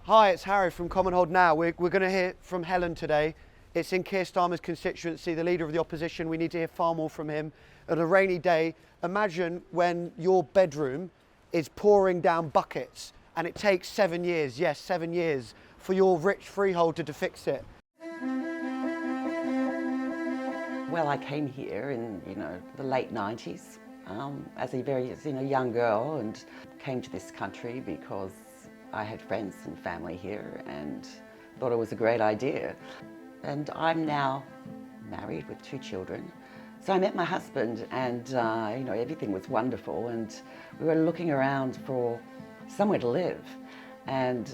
Hi, it's Harry from Commonhold now. We're going to hear from Helen today. It's in Keir Starmer's constituency, the leader of the opposition. We need to hear far more from him. On a rainy day, imagine when your bedroom is pouring down buckets and it takes 7 years, yes, 7 years, for your rich freeholder to fix it. Well, I came here in, the late 90s as a very, young girl, and came to this country because I had friends and family here and thought it was a great idea. And I'm now married with 2 children. So I met my husband and, everything was wonderful, and we were looking around for somewhere to live. And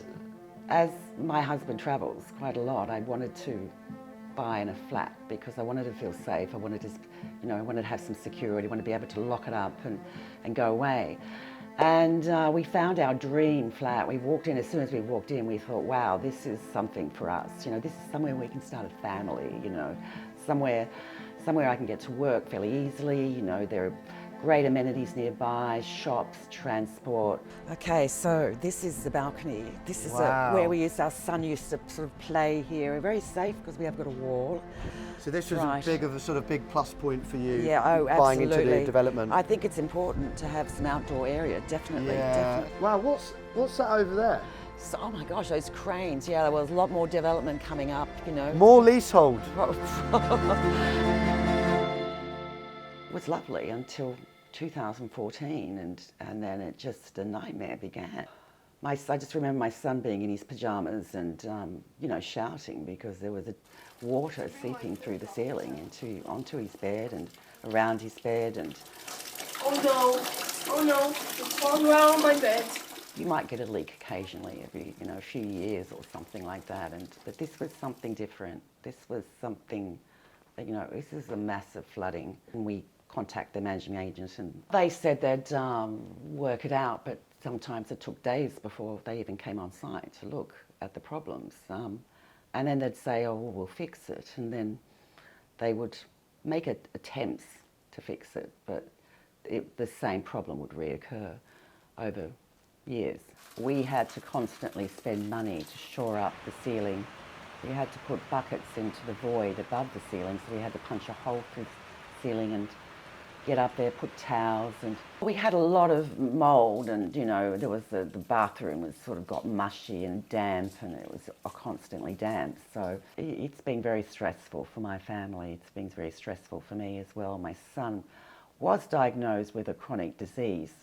as my husband travels quite a lot, I wanted to buy in a flat because I wanted to feel safe. I wanted to, I wanted to have some security. I wanted to be able to lock it up and go away. And we found our dream flat. We walked in, as soon as we walked in, we thought, wow, this is something for us. This is somewhere we can start a family, somewhere I can get to work fairly easily. There are great amenities nearby, shops, transport. Okay, so this is the balcony. This is where our son used to sort of play here. We're very safe because we have got a wall. So this was a big plus point for you, buying into the development. I think it's important to have some outdoor area, definitely. Wow, what's that over there? So, oh my gosh, those cranes. Yeah, there was a lot more development coming up, More leasehold. It was lovely until 2014, and then it just, a nightmare began. I just remember my son being in his pajamas and, shouting because there was water seeping through the ceiling onto his bed and around his bed. And oh no, it's falling around my bed. You might get a leak occasionally every, a few years or something like that. But this was something different. This was something, this is a massive flooding. And we contact the managing agent and they said they'd work it out, but sometimes it took days before they even came on site to look at the problems. And then they'd say, oh, well, we'll fix it. And then they would make attempts to fix it, but the same problem would reoccur over years. We had to constantly spend money to shore up the ceiling. We had to put buckets into the void above the ceiling, so we had to punch a hole through the ceiling and get up there, put towels, and we had a lot of mould, and there was the bathroom was sort of got mushy and damp, and it was constantly damp. So it's been very stressful for my family. It's been very stressful for me as well. My son was diagnosed with a chronic disease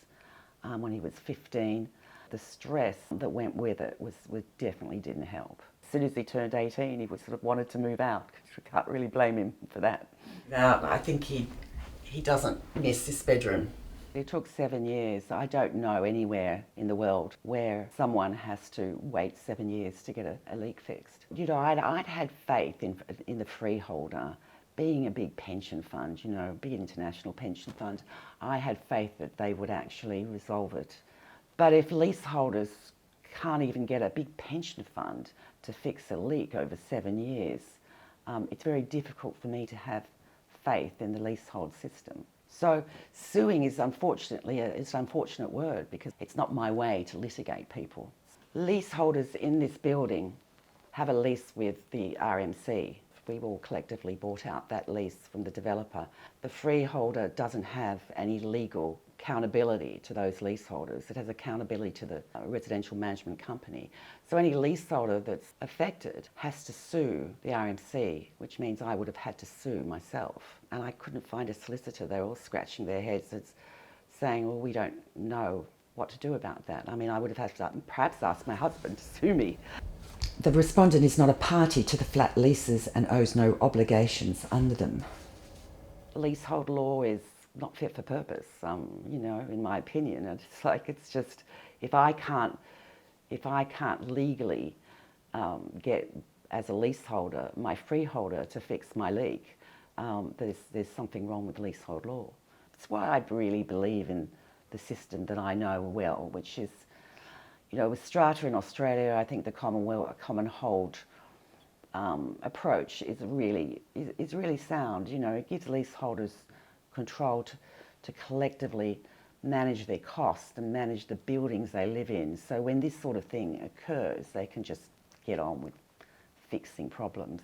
when he was 15. The stress that went with it was definitely didn't help. As soon as he turned 18, he sort of wanted to move out. You can't really blame him for that. Now, I think he doesn't miss this bedroom. It took 7 years. I don't know anywhere in the world where someone has to wait 7 years to get a leak fixed. I'd had faith in the Freeholder, being a big pension fund, big international pension fund. I had faith that they would actually resolve it. But if leaseholders can't even get a big pension fund to fix a leak over 7 years, it's very difficult for me to have faith in the leasehold system. So suing is unfortunately it's an unfortunate word because it's not my way to litigate people. Leaseholders in this building have a lease with the RMC. We've all collectively bought out that lease from the developer. The freeholder doesn't have any legal accountability to those leaseholders. It has accountability to the residential management company. So any leaseholder that's affected has to sue the RMC, which means I would have had to sue myself. And I couldn't find a solicitor. They were all scratching their heads saying, well, we don't know what to do about that. I mean, I would have had to perhaps ask my husband to sue me. The respondent is not a party to the flat leases and owes no obligations under them. Leasehold law is not fit for purpose, in my opinion. It's just, if I can't legally get, as a leaseholder, my freeholder to fix my leak, there's something wrong with leasehold law. That's why I really believe in the system that I know well, which is, with strata in Australia, I think the Commonhold approach is really sound. It gives leaseholders control to collectively manage their costs and manage the buildings they live in. So when this sort of thing occurs, they can just get on with fixing problems.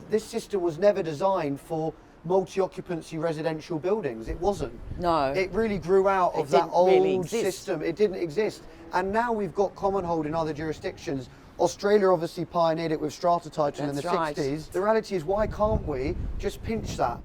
This system was never designed for multi-occupancy residential buildings. It wasn't. No. It really grew out of that didn't old really exist. system. It didn't exist. And now we've got Commonhold in other jurisdictions. Australia obviously pioneered it with strata title in the That's right. 60s. The reality is, why can't we just pinch that?